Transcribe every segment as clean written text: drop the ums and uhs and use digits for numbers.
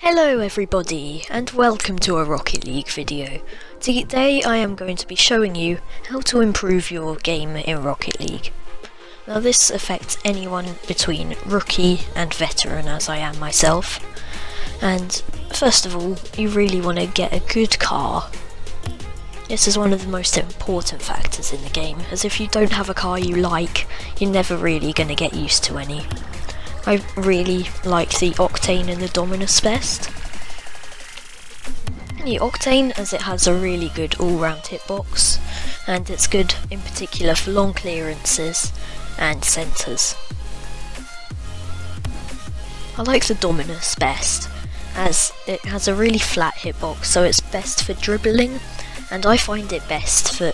Hello everybody, and welcome to a Rocket League video. Today I am going to be showing you how to improve your game in Rocket League. Now this affects anyone between rookie and veteran, as I am myself. And first of all, you really want to get a good car. This is one of the most important factors in the game, as if you don't have a car you like, you're never really going to get used to any. I really like the Octane and the Dominus best. The Octane, as it has a really good all-round hitbox, and it's good in particular for long clearances and centres. I like the Dominus best, as it has a really flat hitbox, so it's best for dribbling, and I find it best for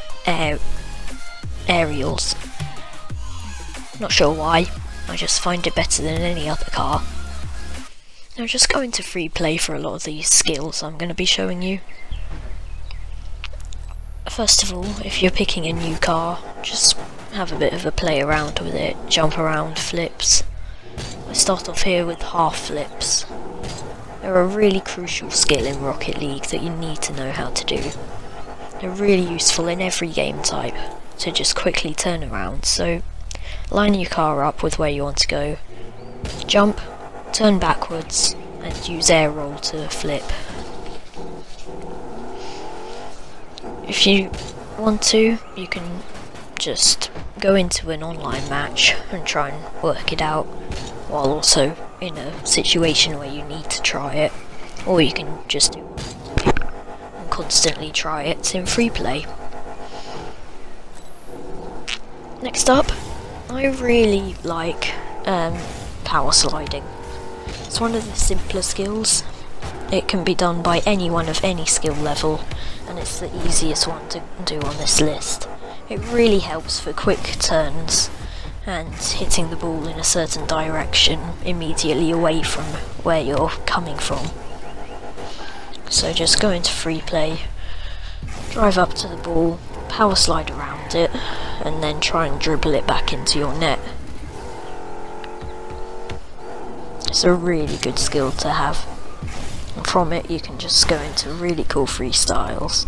aerials. Not sure why. I just find it better than any other car. Now just go into free play for a lot of these skills I'm going to be showing you. First of all, if you're picking a new car, just have a bit of a play around with it, jump around, flips. I start off here with half flips. They're a really crucial skill in Rocket League that you need to know how to do. They're really useful in every game type to just quickly turn around, so line your car up with where you want to go, jump, turn backwards, and use air roll to flip. If you want to, you can just go into an online match and try and work it out, while also in a situation where you need to try it, or you can just do it and constantly try it in free play. Next up, I really like power sliding. It's one of the simpler skills. It can be done by anyone of any skill level, and it's the easiest one to do on this list. It really helps for quick turns and hitting the ball in a certain direction immediately away from where you're coming from. So just go into free play, drive up to the ball, power slide around it, and then try and dribble it back into your net. It's a really good skill to have, and from it you can just go into really cool freestyles.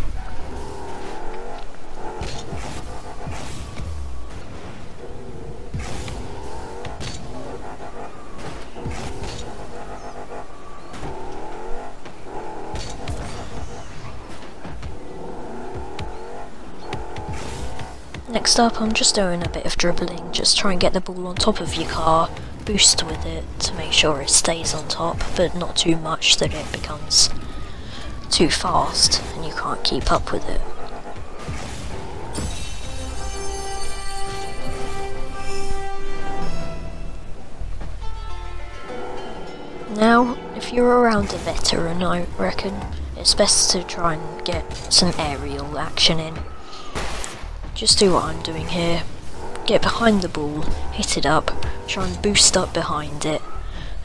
Next up, I'm just doing a bit of dribbling, just try and get the ball on top of your car, boost with it to make sure it stays on top, but not too much that it becomes too fast and you can't keep up with it. Now, if you're around a veteran, I reckon it's best to try and get some aerial action in. Just do what I'm doing here. Get behind the ball, hit it up, try and boost up behind it,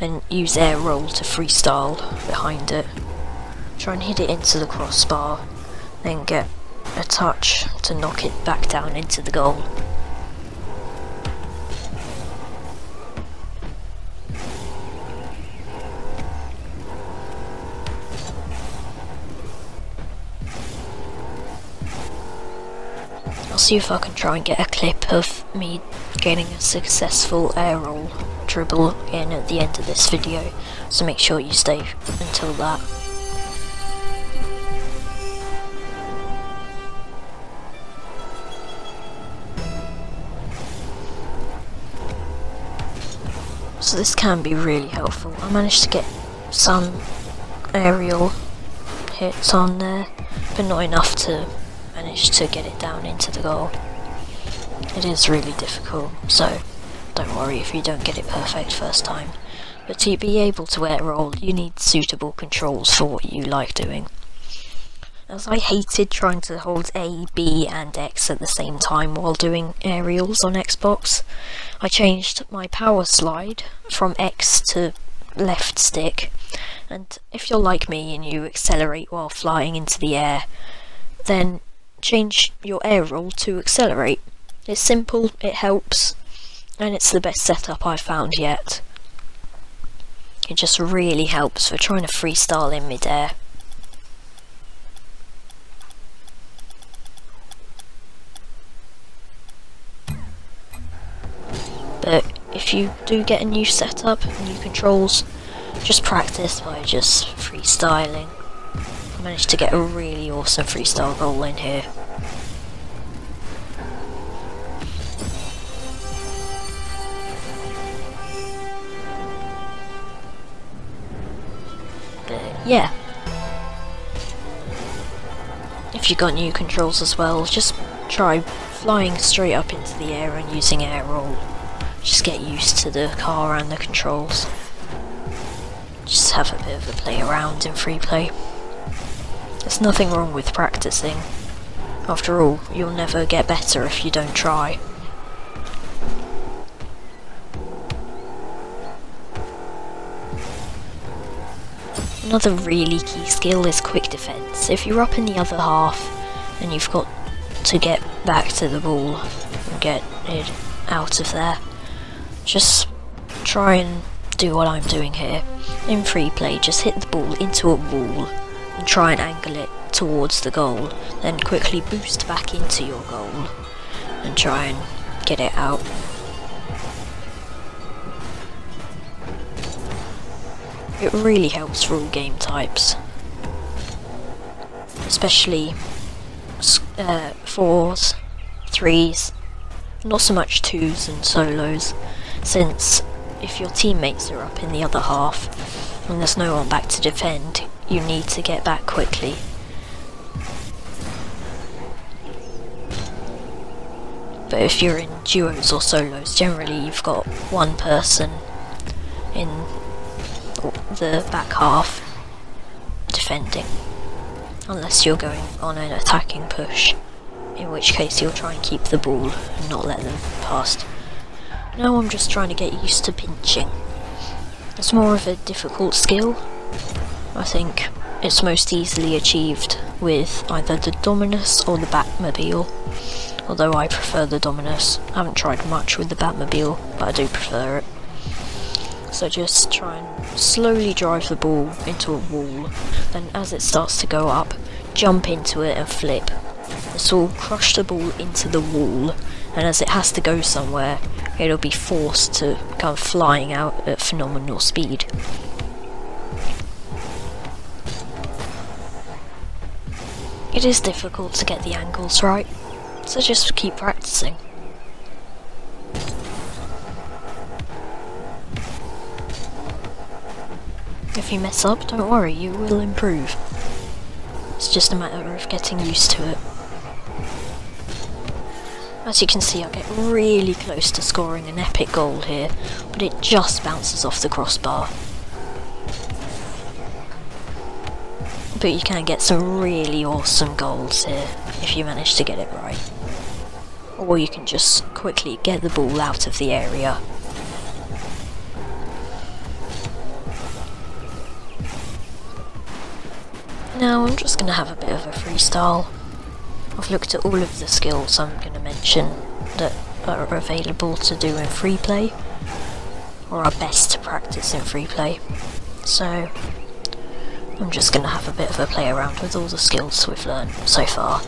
and use air roll to freestyle behind it. Try and hit it into the crossbar, then get a touch to knock it back down into the goal. I'll see if I can try and get a clip of me getting a successful air roll dribble in at the end of this video, so make sure you stay until that. So this can be really helpful. I managed to get some aerial hits on there, but not enough to manage to get it down into the goal. It is really difficult, so don't worry if you don't get it perfect first time. But to be able to air roll, you need suitable controls for what you like doing. As I hated trying to hold A, B and X at the same time while doing aerials on Xbox, I changed my power slide from X to left stick, and if you're like me and you accelerate while flying into the air, then change your air roll to accelerate. It's simple, it helps, and it's the best setup I've found yet. It just really helps for trying to freestyle in midair. But if you do get a new setup, new controls, just practice by just freestyling. I managed to get a really awesome freestyle goal in here. But yeah. If you got new controls as well, just try flying straight up into the air and using air roll. Just get used to the car and the controls. Just have a bit of a play around in free play. There's nothing wrong with practicing. After all, you'll never get better if you don't try. Another really key skill is quick defense. If you're up in the other half and you've got to get back to the ball and get it out of there, just try and do what I'm doing here. In free play, just hit the ball into a wall and try and angle it towards the goal, then quickly boost back into your goal and try and get it out. It really helps for all game types, especially 4s, 3s, not so much 2s and solos, since if your teammates are up in the other half and there's no one back to defend, you need to get back quickly. But if you're in duos or solos, generally you've got one person in the back half defending, unless you're going on an attacking push, in which case you'll try and keep the ball and not let them past. Now I'm just trying to get used to pinching. It's more of a difficult skill. I think it's most easily achieved with either the Dominus or the Batmobile, although I prefer the Dominus. I haven't tried much with the Batmobile, but I do prefer it. So just try and slowly drive the ball into a wall, then as it starts to go up, jump into it and flip. This will crush the ball into the wall, and as it has to go somewhere, it'll be forced to come flying out at phenomenal speed. It is difficult to get the angles right, so just keep practicing. If you mess up, don't worry, you will improve. It's just a matter of getting used to it. As you can see, I get really close to scoring an epic goal here, but it just bounces off the crossbar. But you can get some really awesome goals here, if you manage to get it right. Or you can just quickly get the ball out of the area. Now I'm just going to have a bit of a freestyle. I've looked at all of the skills I'm going to mention that are available to do in free play, or are best to practice in free play. So I'm just going to have a bit of a play around with all the skills we've learned so far.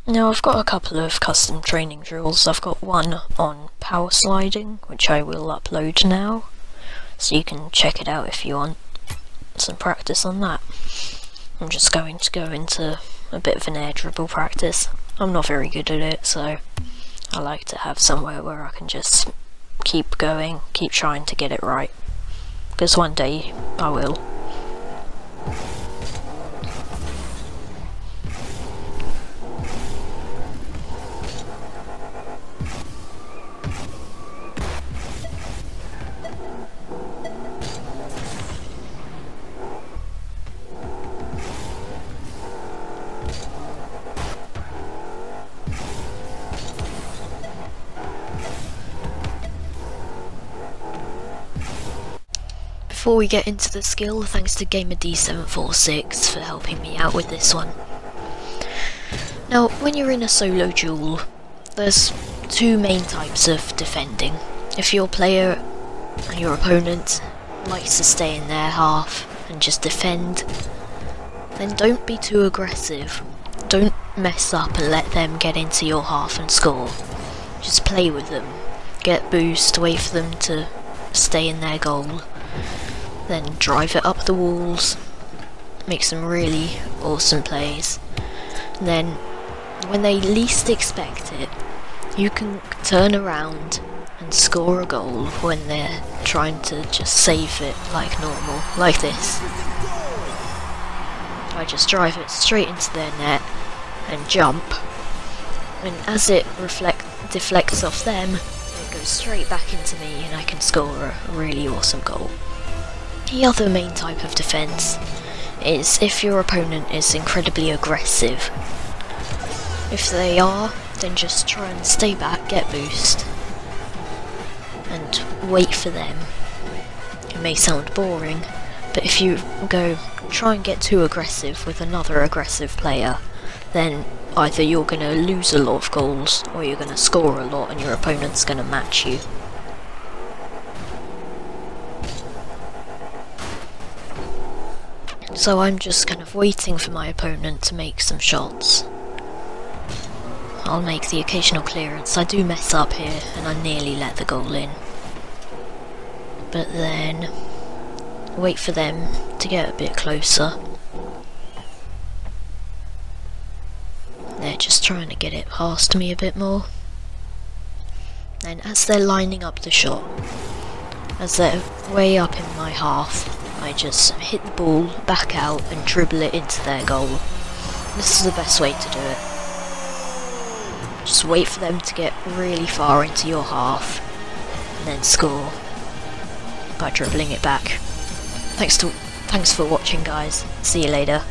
Now I've got a couple of custom training drills. I've got one on power sliding, which I will upload now, so you can check it out if you want some practice on that. I'm just going to go into a bit of an air dribble practice. I'm not very good at it, so I like to have somewhere where I can just keep going, keep trying to get it right, because one day I will. before we get into the skill, thanks to GamerD746 for helping me out with this one. Now, when you're in a solo duel, there's two main types of defending. If your player and your opponent likes to stay in their half and just defend, then don't be too aggressive. Don't mess up and let them get into your half and score. Just play with them. Get boost, wait for them to stay in their goal, then drive it up the walls, make some really awesome plays. And then, when they least expect it, you can turn around and score a goal when they're trying to just save it like normal, like this. I just drive it straight into their net and jump, and as it deflects off them, it goes straight back into me and I can score a really awesome goal. The other main type of defense is if your opponent is incredibly aggressive. If they are, then just try and stay back, get boost, and wait for them. It may sound boring, but if you try and get too aggressive with another aggressive player, then either you're going to lose a lot of goals, or you're going to score a lot and your opponent's going to match you. So I'm just kind of waiting for my opponent to make some shots. I'll make the occasional clearance. I do mess up here and I nearly let the goal in. But then wait for them to get a bit closer. They're just trying to get it past me a bit more. Then as they're lining up the shot, as they're way up in my half, I just hit the ball back out and dribble it into their goal. This is the best way to do it. Just wait for them to get really far into your half and then score by dribbling it back. Thanks for watching, guys. See you later.